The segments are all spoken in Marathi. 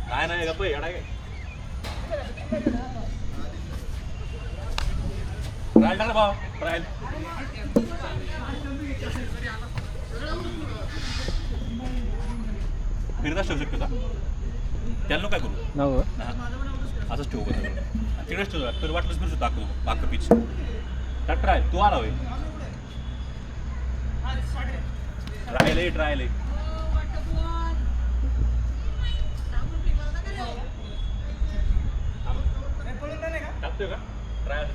काय नाही गप्प येडा काय ट्रायल टाक भाऊ ट्रायल फिरताच ठेवू शकतो का त्याला काय करू नको असंच ठेवू का तिकडेच ठेवू तर वाटलंच करू शकतो बाक पीच टाक ट्रायल तू आला होय ट्रायल आहे टाकतोय का ट्रायल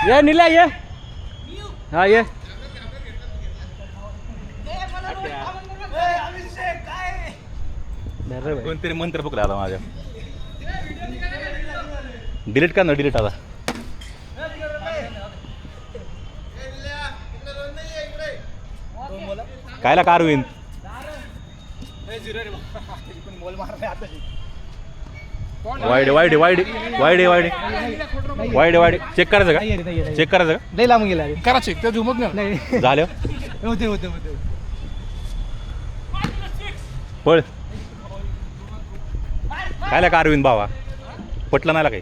ये नीला ये हाँ ये कोणतरी मंत्र पकडला आला माझ्या डिलीट का ना डिलीट आता कायला कार होईन wide wide wide wide wide wide wide check करायचं का चेक करायचं का लई लांब गेला करा चेक त्या झुमत नाही झालं होते होते पळ कायला कार होईन बाबा पटलं नाही काही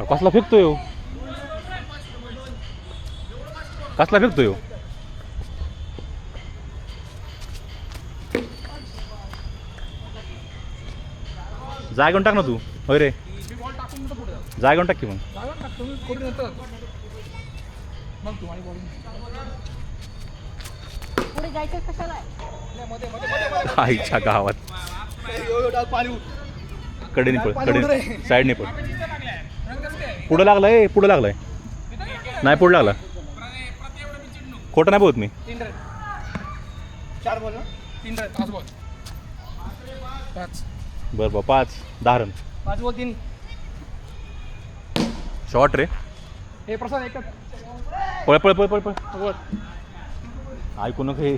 कसला फेकतोय हो कसला फेकतोय हो जागेऊन टाक ना तू होय रे जागेऊन टाक की मग आईच्या गावात कडेने पळ कडे साईडने पळ पुढं लागलाय नाही पुढं लागला खोटं नाही बोलत मी 4 बॉल ना 3 रन 5 बॉल 5 बरं 5-10 रन 5 बॉल 3 शॉर्ट रे हे प्रसाद एकच पळ पळ पळ पळ पळ ऐकू नको हे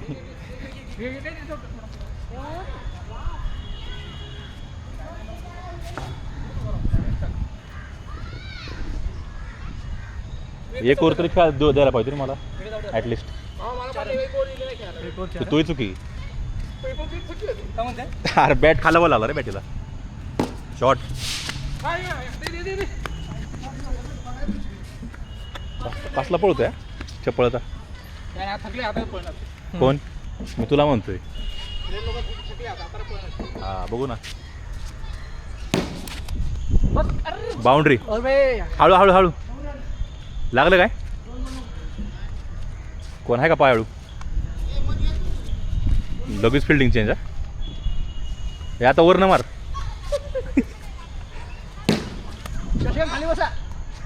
एक ओव्हर तरी खेळ द्यायला पाहिजे रे मला ॲटलिस्ट तोही चुकी अरे बॅट खाला बोला आला रे बॅटीला शॉर्ट कसला पळतोय चपळता कोण मी तुला म्हणतोय हा बघू ना बाउंड्री हळू हळू हळू लागलं काय कोण आहे का पायाळू लगेच फिल्डिंग चेंज हे आता वर न मार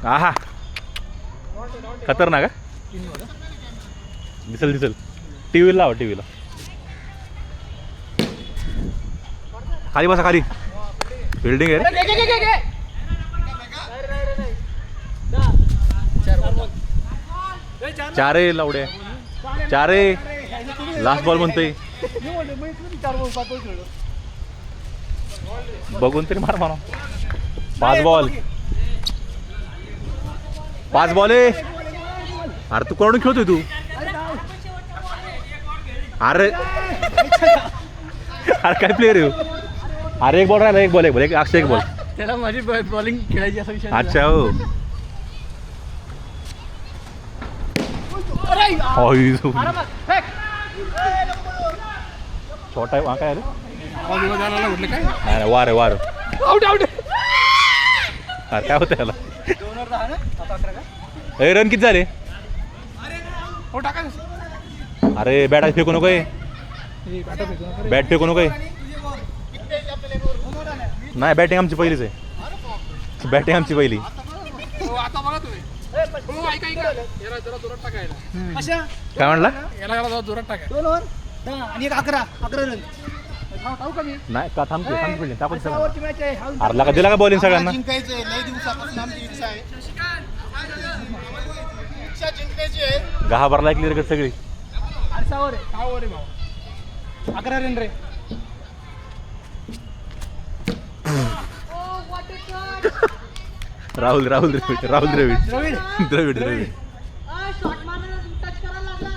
आहा खतरनाक दिसल दिसल टीव्हीला लावा टीव्हीला खाली बसा खाली फिल्डिंग आहे चारे लावडे चारे लास्ट बॉल म्हणतोय बघून तरी मार मारा 5 बॉल आहे अरे तू कोण खेळतोय तू अरे अरे काय प्लेअर आहे अरे एक बॉल राहिला एक बॉल एक अक्षय एक बॉल त्याला माझी बॉलिंग खेळायची असा विषय अच्छा हो छोटा आहे काय आलं वार वार अरे काय होतं याला रन किती झाले अरे बॅट फेकू नको बॅट फेकू नको नाही बॅटिंग आमची पहिलीच आहे बॅटिंग आमची पहिली हो, ऐका ऐका याला जरा जोरात टाकायला काय म्हणला याला जरा जोरात टाकाय 2 ओव्हर आणि एक 11 रन खाऊ का मी नाही का थांबतो थांबतो टाकून अशा ओव्हरची मॅच आहे हा अरला का दिला का बॉलिंग सगळ्यांना जिंकायचंय लई दिवसापासून आमची इच्छा आहे इच्छा जिंकायची आहे गहा भरला क्लिअर कर सगळी 8 ओव्हर आहे खाऊ रे भाऊ 11 रन रे राहुल राहुल द्रविड राहुल द्रविड रवीड द्रविड द्रविड शॉट मारण्याला टच करायला लागला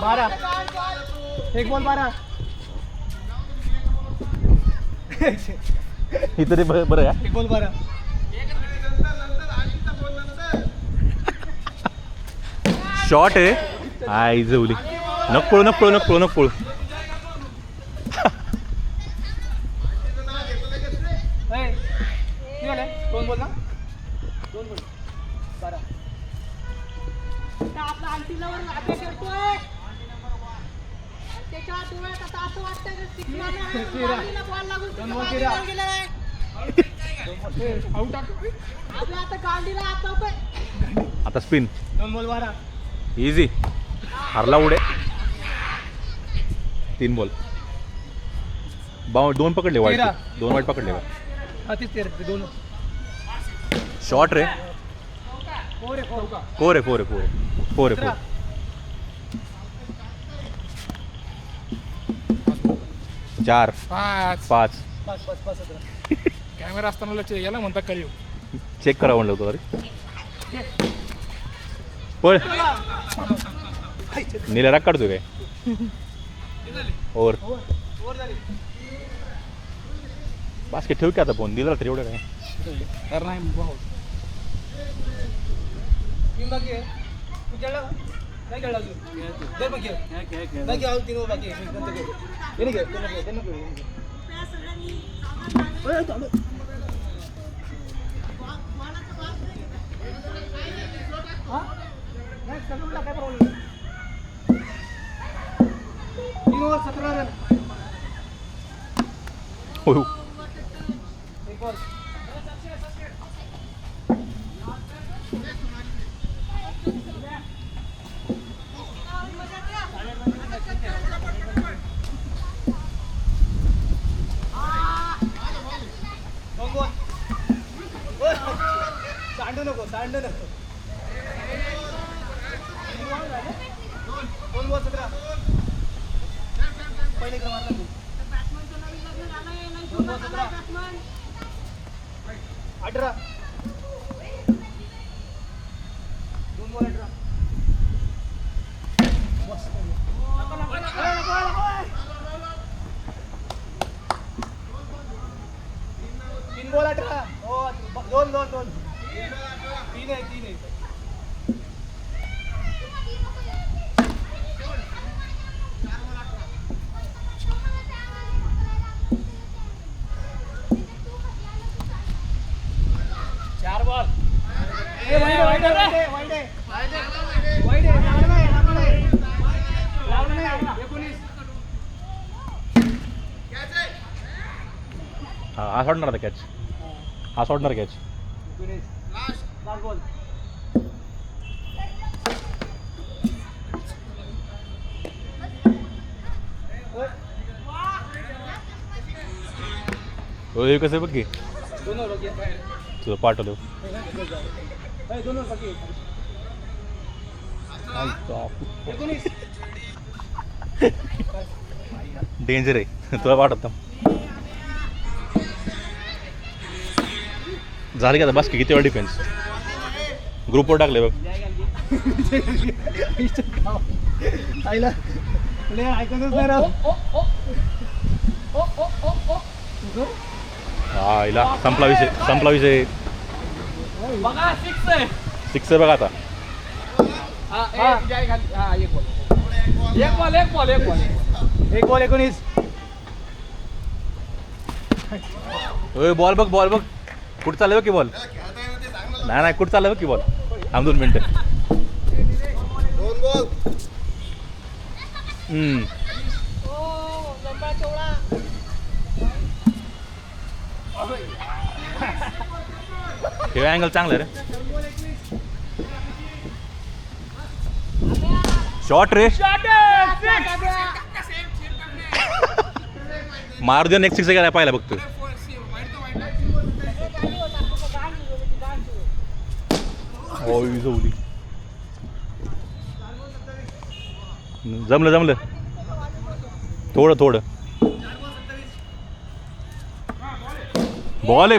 12 एक बॉल 12 इथं ते बरं या एक बॉल 12 शॉर्ट आहे आई जवली नकोळ नकोळ नकोळ नकोळ किती झाले 2 बॉल ना 2 बॉल 12 आता आपला अंतिलावर लाभे करतोय त्याच्या डोळ्यात आता असं वाटतं की सिक्स मारला बॉल लागून दोन बॉल त्याच्या केला. गांडीवर गेला नाही. आऊट टाकतो आपल्या आता गांडीला हात लावतोय आता स्पिन 2 बॉल 12 इझी हारला उडे 3 बॉल 2 पकडले वाईट 2 वाईट पकडले का हा 13 2 शॉर्ट रे 4 आहे 4 का फोर आहे 4 आहे 4 आहे 4 आहे 4 पाच 5 5 5 5 17 कॅमेरा असताना लक्ष याला म्हणता करीव चेक करा म्हणलं होतं अरे पळ नीला राग काढतोय काय ओव्हर बास्केट ठेव की आता फोन दिला तर एवढं काय अरे नाही भाऊ टीम बाकी आहे तू खेळला का नाही खेळला अजून दर बाकी आहे बाकी आहे 3 ओव्हर बाकी आहे नंतर खेळ ये नाही खेळ त्यांना खेळ हा नाही सगळं काय प्रॉब्लेम 3 ओव्हर 17 रन हो एक बॉल सांडू नको सांडू नको 2 बॉल 17 पहिले क्रमांक तू बॅट्समनचं नवीन लग्न झालंय नाही सोडणार आलाय बॅट्समन 18 2 बॉल 18 तीन बॉल 18 हो 2 2 2 3 आहे चार बॉल वाईट आहे 19 हा सोडणार आता कॅच हा सोडणार कॅच 19 लास्ट बॉल हे कसं बघ की 2 ओव्हर बाकी आहे तुझं पाठवलं ए, 2 ओव्हर बाकी आहे 19 डेंजर आहे तुला पाठवतो झाले का आता बास्केट किती वेळा डिफेन्स ग्रुपवर टाकले बघ आईला प्लेयर ऐकतच नाही राव हा हिला संपला विषय बघा 6 आहे 6 आहे बघा आता एक बॉल एक बॉल 19 ओय बॉल बघ कुठं चाललं बघ की बॉल नाही कुठं चाललं बघ की बॉल थांब 2 मिनटं लंबा चौडा हे अँगल चांगलं रे. शॉट रे. मारू दे. नेक्स्ट सिक्स गेला पाहिला बघतो. जवली. जमलं थोडं. बॉल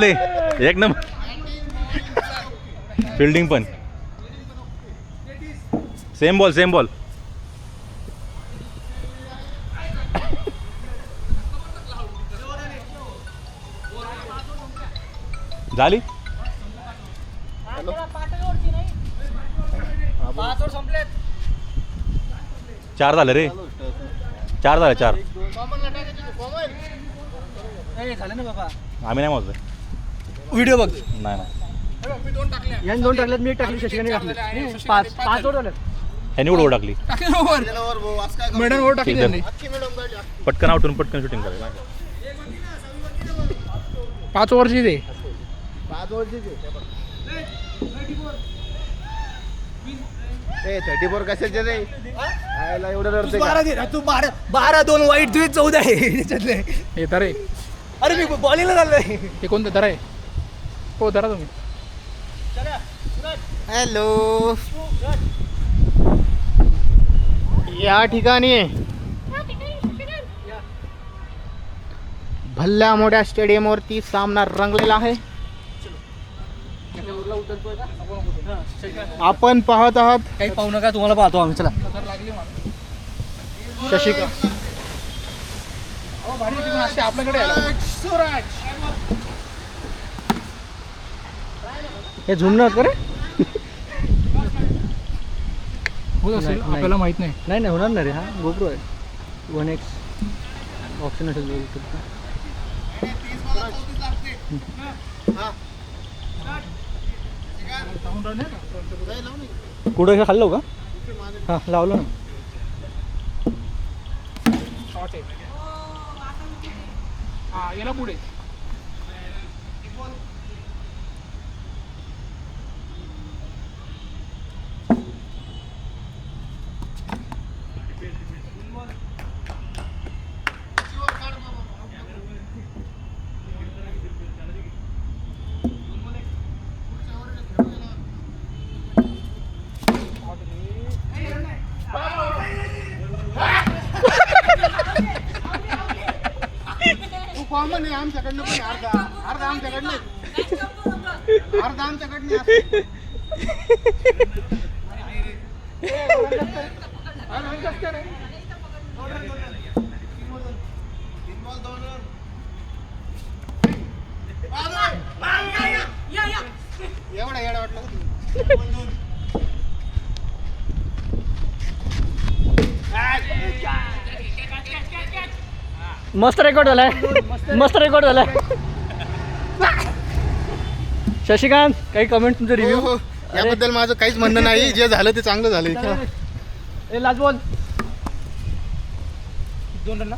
आहे. एक नंबर. फिल्डिंग पण सेम बॉल. झाली. 5 ओव्हर संपलेत. 4 झालं रे. 4 झालं. झालं ना बाबा. आम्ही नाही मोजलं. व्हिडिओ बघ. नाही. यांनी 2 टाकलेत, मी 1 टाकली, शशिकाने टाकली. 5 ओव्हर झाले. ह्यानी उडवड टाकली. मॅडम ओव्हर टाकली त्यांनी. पटकन आउटून पटकन शूटिंग करायला. 5 ओव्हरची दे. 34 कशाचे रे? आयला एवढं रडते का? 12 दे ना. तू 12 वाईट तुझे 14 आहे त्याच्यातले. हे तर आहे. अरे मी बॉलिंगला चाललोय. हे कोणतं दर आहे? हो धरा तुम्ही. हॅलो. या ठिकाणी भल्ल्या मोठ्या स्टेडियमवरती सामना रंगलेला आहे. आपण पाहत आहात काही पाहू नका, तुम्हाला पाहतो आम्ही. चला. शशिकांत. आपल्याकडे हे झुमणार का रे? होत असेल, आपल्याला माहित नाही. नाही होणार ना रे. हा गोप्रो आहे. 1x ऑप्शन असेल YouTube. कुठं खाल्लो का? हां लावलं ना. शॉर्ट आहे. हा याला पुढे. कॉमन आहे आमच्याकडनं पण. अर्धा आमच्याकडनं. एवढा येडा वाटला. मस्त रेकॉर्ड झालाय. शशिकांत, काही कमेंट तुमचे रिव्ह्यू? हो, याबद्दल माझं काहीच म्हणणं नाही. जे झालं ते चांगलं झालं. ए लास्ट बॉल. 2 रन ना.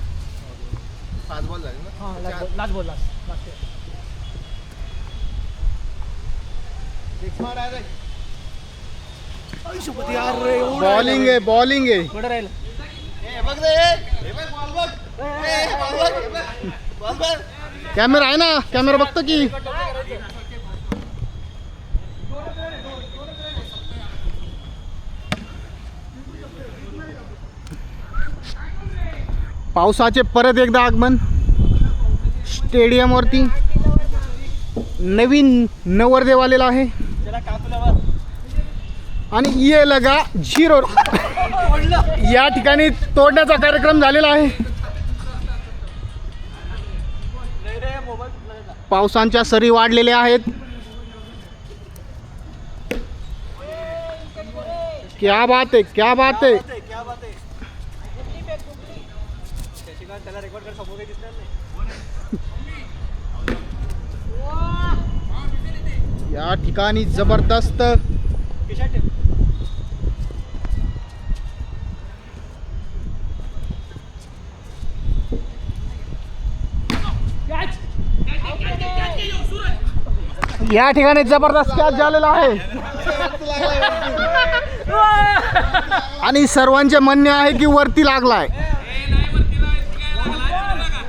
5 बॉल झाले ना. हां लास्ट बॉल. बॉलिंग आहे. कुठं राहील? कॅमेरा आहे ना. कॅमेरा बघतो की. पावसाचे परत एकदा आगमन स्टेडियमवरती. नवीन नवरदेव आलेला आहे आणि ये लगा 0 या ठिकाणी तोडण्याचा कार्यक्रम झालेला आहे. पावसांच्या सरी वाढलेल्या आहेत. क्या बात है. या ठिकाणी जबरदस्त या ठिकाणी जबरदस्त कॅच झालेला आहे आणि सर्वांचे म्हणणे आहे की वरती लागलाय.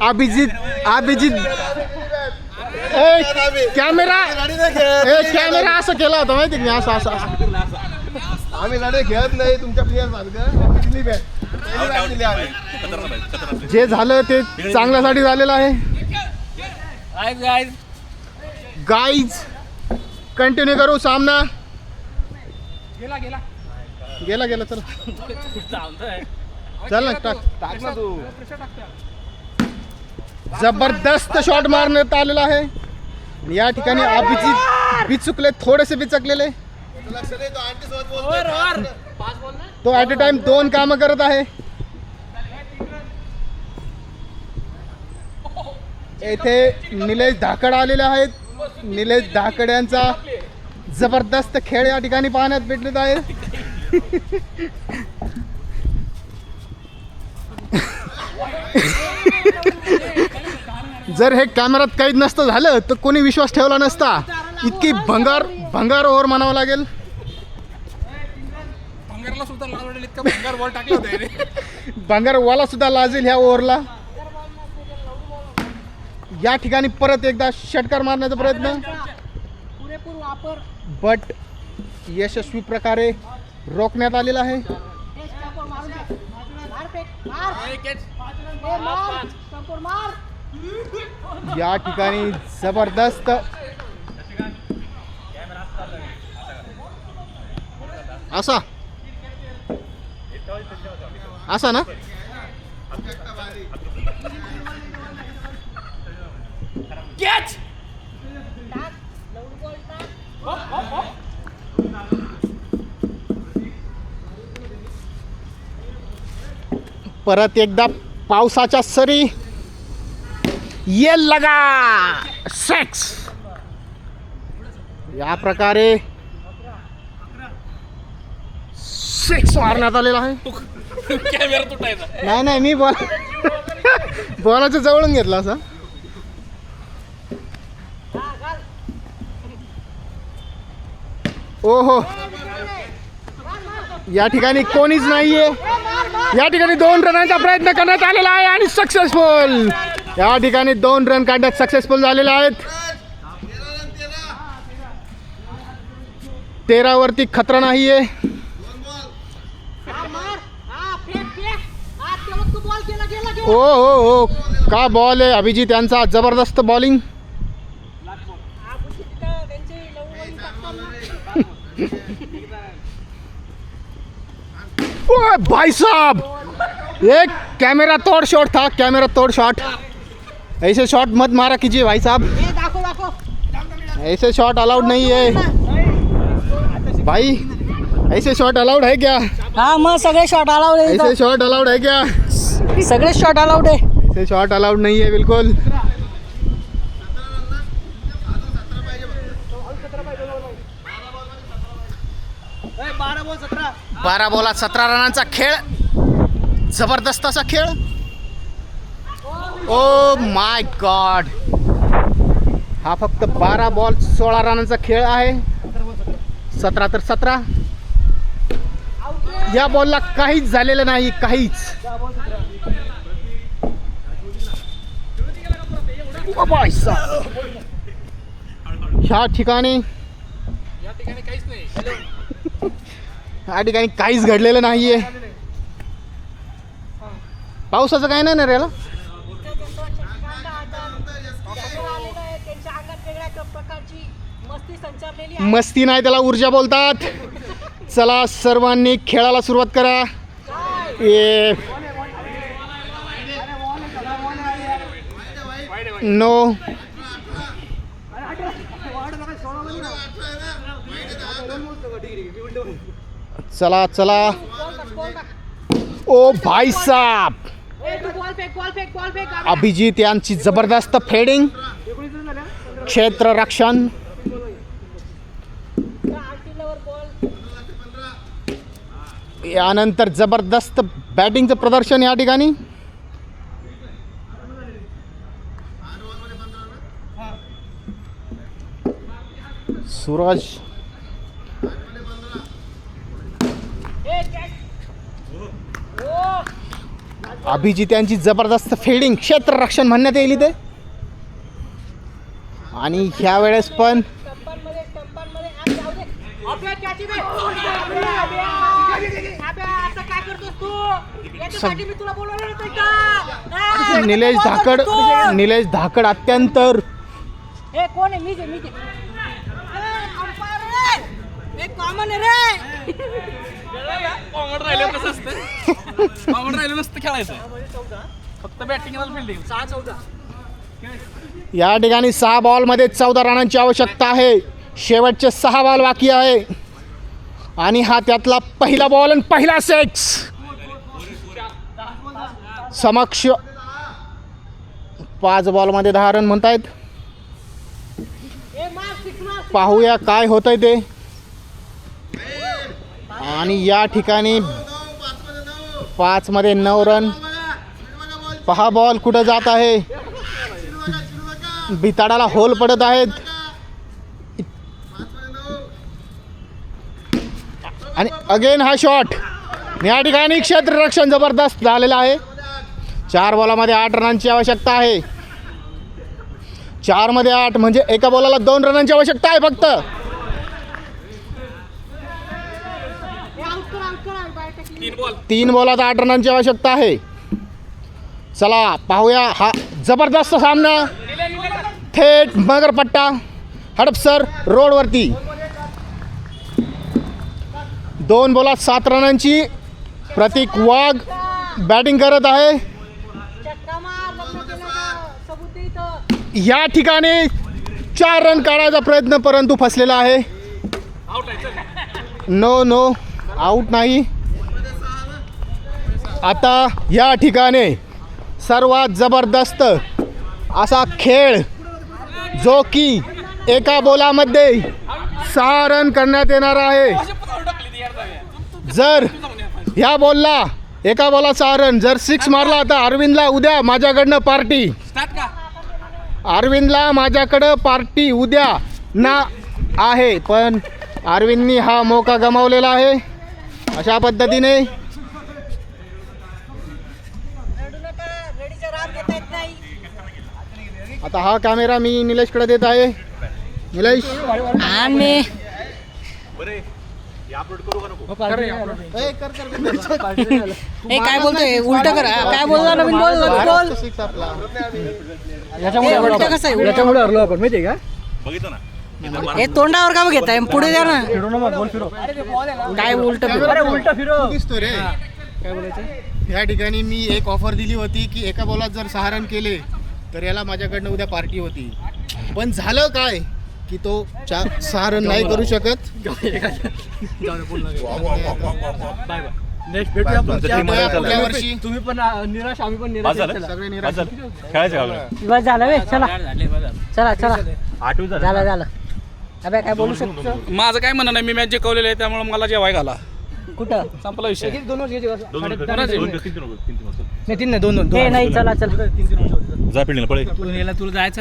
अभिजित कॅमेरा असं केला होता माहिती मी असं आम्ही लढे खेळत नाही तुमच्या प्लेयर जे झालं ते चांगल्यासाठी झालेलं आहे. गाईज कंटिन्यू करू सामना. गेला चल चल ना टाक ना तू. जबरदस्त शॉट मारण्यात आलेला आहे. आणि या ठिकाणी अभिजित बिचुकले, थोडेसे बिचकलेले. तो ॲट अ टाइम 2 कामं करत आहे. येथे निलेश धाकड आलेले आहेत. निलेश धाकड्यांचा जबरदस्त खेळ या ठिकाणी पाहण्यात भेटलेला आहे. जर हे कॅमेऱ्यात कैद नसतं झालं तर कोणी विश्वास ठेवला नसता. इतकी भंगार ओव्हर म्हणावं लागेल. भंगारला सुद्धा लावलेलं इतका भंगार बॉल टाकला होता रे. भंगारवाला सुद्धा लाजेल ह्या ओव्हरला. या ठिकाणी परत एकदा षटकार मारण्याचा प्रयत्न, पुरेपूर वापर. बट यशस्वी प्रकारे रोखण्यात आलेला आहे. या ठिकाणी जबरदस्त असा ना परत एकदा पावसाच्या सरी. ये लगा सेक्स. या प्रकारे 6 मारण्यात आलेला आहे. कॅमेरा तुटायचा. नाही मी बॉलाच्या जवळून घेतला असा. ओहो, या ठिकाणी कोणीच नाहीये. या ठिकाणी 2 रनांचा प्रयत्न करण्यात आलेला आहे आणि सक्सेसफुल. या ठिकाणी 2 रन काढण्यात सक्सेसफुल झालेले आहेत. 13 वरती खतरा नाहीये. हो का बॉल आहे अभिजित यांचा. जबरदस्त बॉलिंग. ओए भाई साहब, एक कैमरा तोड़ शॉट था. कैमरा तोड़ शॉट. ऐसे शॉट मत मारा कीजिए भाई साहब. ऐसे शॉट अलाउड नहीं है भाई. ऐसे शॉट अलाउड है क्या? हा मग सगळे शॉट अलाउड आहे. ऐसे शॉट अलाउड है क्या? सगळे शॉट अलाउड आहे. ऐसे शॉट अलाउड नहीं है बिल्कुल. 12 बॉलात 17 रनांचा खेळ. जबरदस्त असा खेळ. Oh my God. हा फक्त 12 बॉल 16 रनांचा खेळ आहे. 17 तर 17. या बॉलला काहीच झालेलं नाही, काहीच. ह्या ठिकाणी काहीच नाही. या ठिकाणी काहीच घडलेलं नाहीये. पावसाचं काय नाही ना रे याला. मस्ती नाही त्याला ऊर्जा बोलतात. चला सर्वांनी खेळाला सुरुवात करा. नो चला. ओ भाई साहब, अभिजित यांची जबरदस्त फेडिंग. क्षेत्ररक्षण. यानंतर जबरदस्त बॅटिंगचं प्रदर्शन या ठिकाणी. सूरज अभिजित यांची जबरदस्त फिल्डिंग, क्षेत्ररक्षण म्हणण्यात येईल इथे. आणि ह्या वेळेस पण निलेश धाकड अत्यंत कोण आहे? मीच कॉमन आहे रे. कॉमन राहिलं कसं असतं? कॉमन राहिलं नसतं खेळायचं, फक्त बॅटिंग फिल्डिंग. 6-14 या ठिकाणी 6 बॉलमध्ये 14 रनांची आवश्यकता आहे. शेवटचे 6 बॉल बाकी आहे आणि हा त्यातला पहिला बॉल आणि पहिला 6 समक्ष 5 बॉलमध्ये 10 रन म्हणतायत. पाहूया काय होतंय ते. आणि या ठिकाणी 5 मध्ये 9 रन. पहा बॉल कुठं जात आहे, बिताडाला होल पडत आहेत. आणि अगेन हा शॉट. या ठिकाणी क्षेत्ररक्षण जबरदस्त झालेलं आहे. 4 बॉलामध्ये 8 रनांची आवश्यकता आहे. 4 मध्ये 8 म्हणजे एका बॉलाला 2 रनांची आवश्यकता आहे फक्त. 3 बॉलात 8 रनांची आवश्यकता आहे. चला पाहूया हा जबरदस्त सामना. थेट मगरपट्टा हडपसर रोडवरती. 2 बॉलात 7 रनांची प्रतीक वाघ बॅटिंग करत आहे. या ठिकाणी 4 रन काढायचा प्रयत्न परंतु फसलेला आहे. नो आऊट नाही. आता या ठिकाणी सर्वात जबरदस्त असा खेळ जो की एका बॉलामध्ये 6 रन करण्यात येणार आहे. जर ह्या बॉलला एका बॉला 6 रन जर 6 मारला तर अरविंदला उद्या माझ्याकडनं पार्टी. अरविंदला माझ्याकडं पार्टी उद्या ना आहे. पण अरविंदनी हा मौका गमावलेला आहे. अशा पद्धतीने आता हा कॅमेरा मी निलेशकडे देत आहे. निलेश काय बोलतोय? उलट करा. काय बोलला नवीन? बोल. याच्यामुळे कसं आहे? याच्यामुळे हरलो आपण माहिती आहे का? बघितलं ना, हे तोंडावर का घेताय? पुढे द्या ना. फिरो ना मग, बोल फिरो. काय उलट उलटा फिरो. दिसतो रे. काय बोलायचं? या ठिकाणी मी एक ऑफर दिली होती की एका बॉलात जर 6 रन केले तर याला माझ्याकडनं उद्या पार्टी होती. पण झालं काय की तो 6 रन नाही करू शकत. नेक्स्ट भेटूया आपण. पुढल्या वर्षी तुम्ही पण निराश, आम्ही पण बस निराश. झालं? सगळे बस निराश. झालं? खेळायचं का आपल्याला? बस झालं वे. चला 8वी झालं. झालं. अबे काय बोलू शकतो? माझं काय म्हणणं नाही, मी मॅच जिंकवलेलं आहे त्यामुळे मला जेवाय घाला. कुठं? संपला विषय. 2 वर्ष घ्यायचे का? 2 नाही 3 नाही 2 हे नाही. चला जा पिढीला पळे. तुला जायचं